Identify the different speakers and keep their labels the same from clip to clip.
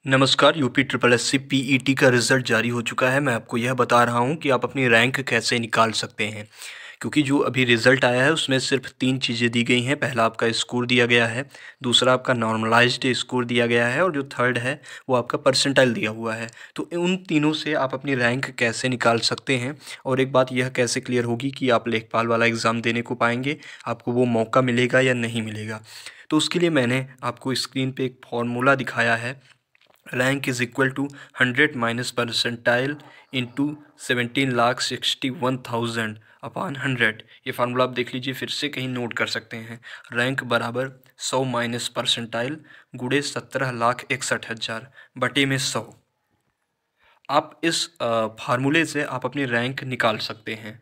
Speaker 1: नमस्कार, UP triple SC PET का result जारी हो चुका है। मैं आपको यह बता रहा हूँ कि आप अपनी रैंक कैसे निकाल सकते हैं। क्योंकि जो अभी रिज़ल्ट आया है उसमें सिर्फ़ 3 चीज़ें दी गई हैं। पहला आपका स्कोर दिया गया है, दूसरा आपका नॉर्मलाइज़्ड स्कोर दिया गया है और जो थर्ड है वो आपका परसेंटाइल दिया हुआ है। तो उन तीनों से आप अपनी रैंक कैसे निकाल सकते हैं और एक बात यह कैसे क्लियर होगी कि आप लेखपाल वाला एग्ज़ाम देने को पाएँगे, आपको वो मौका मिलेगा या नहीं मिलेगा। तो उसके लिए मैंने आपको स्क्रीन पे एक फ़ॉर्मूला दिखाया है। Rank is equal to 100 minus percentile into 17,61,000 upon 100। ये फार्मूला आप देख लीजिए, फिर से कहीं नोट कर सकते हैं। रैंक बराबर 100 माइनस परसेंटाइल गुणे 17,61,000 बटे में 100। आप इस फार्मूले से आप अपनी रैंक निकाल सकते हैं।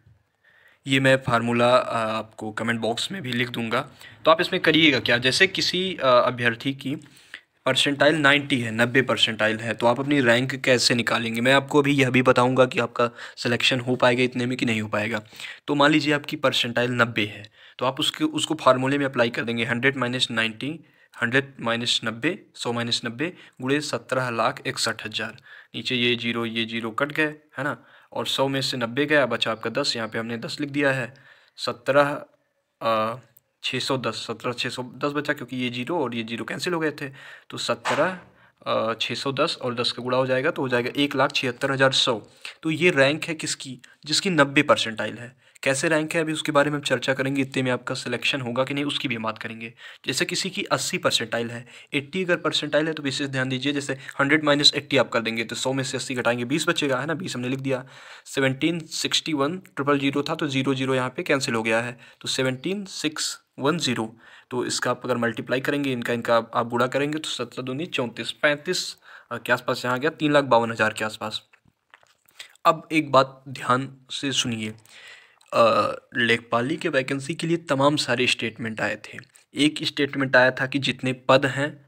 Speaker 1: ये मैं फार्मूला आपको कमेंट बॉक्स में भी लिख दूंगा। तो आप इसमें करिएगा क्या, जैसे किसी अभ्यर्थी की परसेंटाइल 90 है, 90 परसेंटाइल है, तो आप अपनी रैंक कैसे निकालेंगे। मैं आपको अभी यह भी बताऊंगा कि आपका सिलेक्शन हो पाएगा इतने में कि नहीं हो पाएगा। तो मान लीजिए आपकी परसेंटाइल 90 है, तो आप उसको फार्मूले में अप्लाई कर देंगे। 100 माइनस 90, 100 माइनस 90, 100 माइनस 90 गुणे 17,61,000। नीचे ये जीरो कट गए, है ना। और 100 में से 90 गया, बचा आपका 10। यहाँ पे हमने 10 लिख दिया है। 17,610, 17,610 बचा, क्योंकि ये जीरो और ये जीरो कैंसिल हो गए थे। तो 17,610 और 10 का गुणा हो जाएगा तो हो जाएगा 1,76,100। तो ये रैंक है किसकी, जिसकी 90 परसेंटाइल है। कैसे रैंक है अभी उसके बारे में हम चर्चा करेंगे। इतने में आपका सिलेक्शन होगा कि नहीं उसकी भी बात करेंगे। जैसे किसी की 80 परसेंटाइल है, 80 अगर परसेंटाइल है तो विशेष ध्यान दीजिए। जैसे 100 माइनस 80 आप कर देंगे तो 100 में से 80 घटाएंगे, 20 बचेगा, है ना। 20 हमने लिख दिया। 1761,000 था तो 00 यहाँ पे कैंसिल हो गया है, तो 17,610। तो इसका आप अगर मल्टीप्लाई करेंगे, इनका आप गुणा करेंगे तो 17 दूनी 34, 35 के आसपास यहाँ गया, 3,52,000 के आसपास। अब एक बात ध्यान से सुनिए। लेखपाली के वैकेंसी के लिए तमाम सारे स्टेटमेंट आए थे। एक स्टेटमेंट आया था कि जितने पद हैं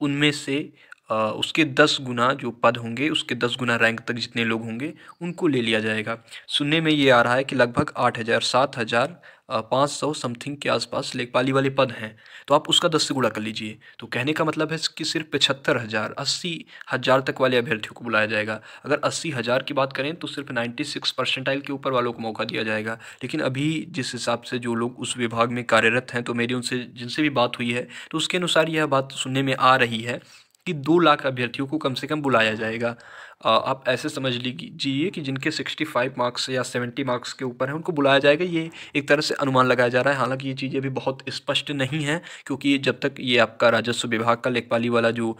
Speaker 1: उनमें से उसके 10 गुना जो पद होंगे, उसके 10 गुना रैंक तक जितने लोग होंगे उनको ले लिया जाएगा। सुनने में ये आ रहा है कि लगभग 8,000 7,000 500 समथिंग के आसपास लेखपाली वाले पद हैं। तो आप उसका 10 से गुणा कर लीजिए। तो कहने का मतलब है कि सिर्फ 75,000 80,000 तक वाले अभ्यर्थियों को बुलाया जाएगा। अगर 80,000 की बात करें तो सिर्फ 96 परसेंटाइल के ऊपर वालों को मौका दिया जाएगा। लेकिन अभी जिस हिसाब से जो लोग उस विभाग में कार्यरत हैं, तो मेरी उनसे जिनसे भी बात हुई है तो उसके अनुसार यह बात सुनने में आ रही है कि 2 लाख अभ्यर्थियों को कम से कम बुलाया जाएगा। आप ऐसे समझ लीजिए कि जिनके 65 मार्क्स या 70 मार्क्स के ऊपर है उनको बुलाया जाएगा। ये एक तरह से अनुमान लगाया जा रहा है। हालांकि ये चीज़ें भी बहुत स्पष्ट नहीं हैं, क्योंकि जब तक ये आपका राजस्व विभाग का लेखपाली वाला जो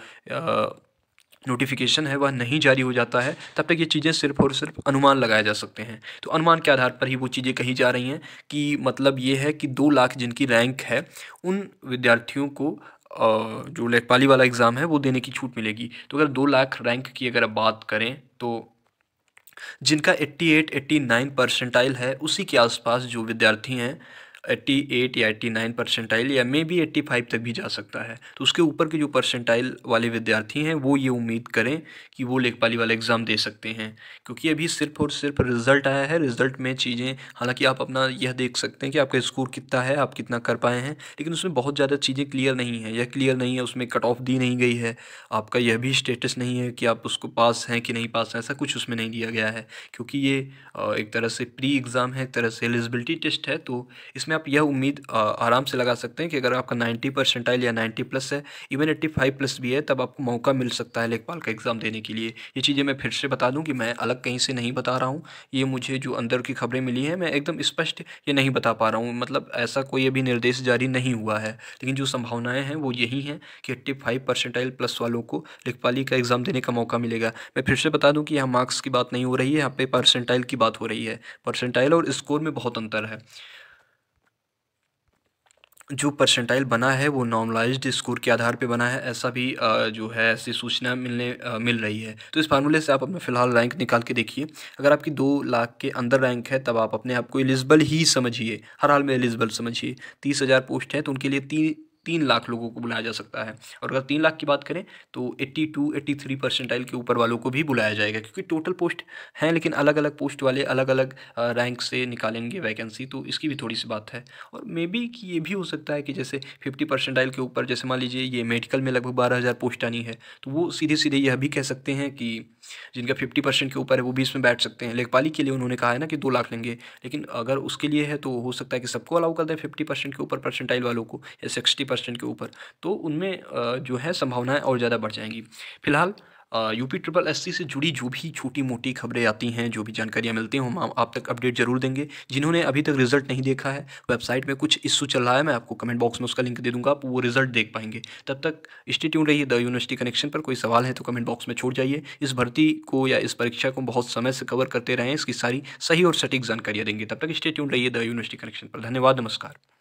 Speaker 1: नोटिफिकेशन है वह नहीं जारी हो जाता है, तब तक ये चीज़ें सिर्फ और सिर्फ अनुमान लगाए जा सकते हैं। तो अनुमान के आधार पर ही वो चीज़ें कही जा रही हैं कि मतलब ये है कि 2 लाख जिनकी रैंक है उन विद्यार्थियों को जो लेखपाली वाला एग्ज़ाम है वो देने की छूट मिलेगी। तो अगर 2 लाख रैंक की अगर आप बात करें तो जिनका 88 89 परसेंटाइल है उसी के आसपास जो विद्यार्थी हैं, 88 या 89 परसेंटाइल या मे बी 85 तक भी जा सकता है, तो उसके ऊपर के जो परसेंटाइल वाले विद्यार्थी हैं वो ये उम्मीद करें कि वो लेखपाली वाला एग्ज़ाम दे सकते हैं। क्योंकि अभी सिर्फ और सिर्फ रिज़ल्ट आया है। रिज़ल्ट में चीज़ें, हालांकि आप अपना यह देख सकते हैं कि आपका स्कोर कितना है, आप कितना कर पाए हैं, लेकिन उसमें बहुत ज़्यादा चीज़ें क्लियर नहीं है। यह क्लियर नहीं है, उसमें कट ऑफ दी नहीं गई है, आपका यह भी स्टेटस नहीं है कि आप उसको पास हैं कि नहीं पास हैं, ऐसा कुछ उसमें नहीं दिया गया है। क्योंकि ये एक तरह से प्री एग्ज़ाम है, एक तरह से एलिजिबिलिटी टेस्ट है। तो इसमें आप यह उम्मीद आराम से लगा सकते हैं कि अगर आपका 90 परसेंटाइल या 90 प्लस है, इवन 85 प्लस भी है, तब आपको मौका मिल सकता है लेखपाल का एग्ज़ाम देने के लिए। ये चीज़ें मैं फिर से बता दूं कि मैं अलग कहीं से नहीं बता रहा हूँ। ये मुझे जो अंदर की खबरें मिली हैं, मैं एकदम स्पष्ट ये नहीं बता पा रहा हूँ। मतलब ऐसा कोई अभी निर्देश जारी नहीं हुआ है, लेकिन जो संभावनाएं हैं वो यही हैं कि 85 परसेंटाइल प्लस वालों को लेखपाली का एग्ज़ाम देने का मौका मिलेगा। मैं फिर से बता दूं कि यहाँ मार्क्स की बात नहीं हो रही है, यहाँ पे परसेंटाइल की बात हो रही है। परसेंटाइल और स्कोर में बहुत अंतर है। जो परसेंटाइल बना है वो नॉर्मलाइज्ड स्कोर के आधार पे बना है, ऐसा भी जो है ऐसी सूचना मिल रही है। तो इस फार्मूले से आप अपना फ़िलहाल रैंक निकाल के देखिए। अगर आपकी 2 लाख के अंदर रैंक है तब आप अपने आप को एलिजिबल ही समझिए, हर हाल में एलिजिबल समझिए। 30,000 पोस्ट है तो उनके लिए 3 लाख लोगों को बुलाया जा सकता है। और अगर 3 लाख की बात करें तो 82-83 परसेंटाइल के ऊपर वालों को भी बुलाया जाएगा, क्योंकि टोटल पोस्ट हैं लेकिन अलग-अलग पोस्ट वाले अलग-अलग रैंक से निकालेंगे वैकेंसी, तो इसकी भी थोड़ी-सी बात है। और मे बी कि ये भी हो सकता है कि जैसे 50 परसेंटाइल के ऊपर, जैसे मान लीजिए ये मेडिकल में लगभग 12,000 पोस्ट आनी है, तो वो सीधे-सीधे यह भी कह सकते हैं कि जिनका 50% के ऊपर है वो भी इसमें बैठ सकते हैं। लेखपाली के लिए उन्होंने कहा है ना कि 2 लाख लेंगे, लेकिन अगर उसके लिए है तो हो सकता है कि सबको अलाउ कर दें 50% के ऊपर परसेंटाइल वालों को, या 60% के ऊपर, तो उनमें जो है संभावनाएँ और ज़्यादा बढ़ जाएँगी। फिलहाल यूपी ट्रिपल एससी से जुड़ी जो भी छोटी-मोटी खबरें आती हैं, जो भी जानकारियाँ मिलती हैं, हम आप तक अपडेट ज़रूर देंगे। जिन्होंने अभी तक रिज़ल्ट नहीं देखा है, वेबसाइट में कुछ इश्यू चल रहा है, मैं आपको कमेंट बॉक्स में उसका लिंक दे दूँगा, आप वो रिज़ल्ट देख पाएँगे। तब तक स्टे ट्यून्ड रहिए द यूनिवर्सिटी कनेक्शन पर। कोई सवाल है तो कमेंट बॉक्स में छोड़ जाइए। इस भर्ती को या इस परीक्षा को बहुत समय से कवर करते रहे हैं, इसकी सारी सही और सटीक जानकारियाँ देंगे। तब तक स्टे ट्यून्ड रहिए द यूनिवर्सिटी कनेक्शन पर। धन्यवाद, नमस्कार।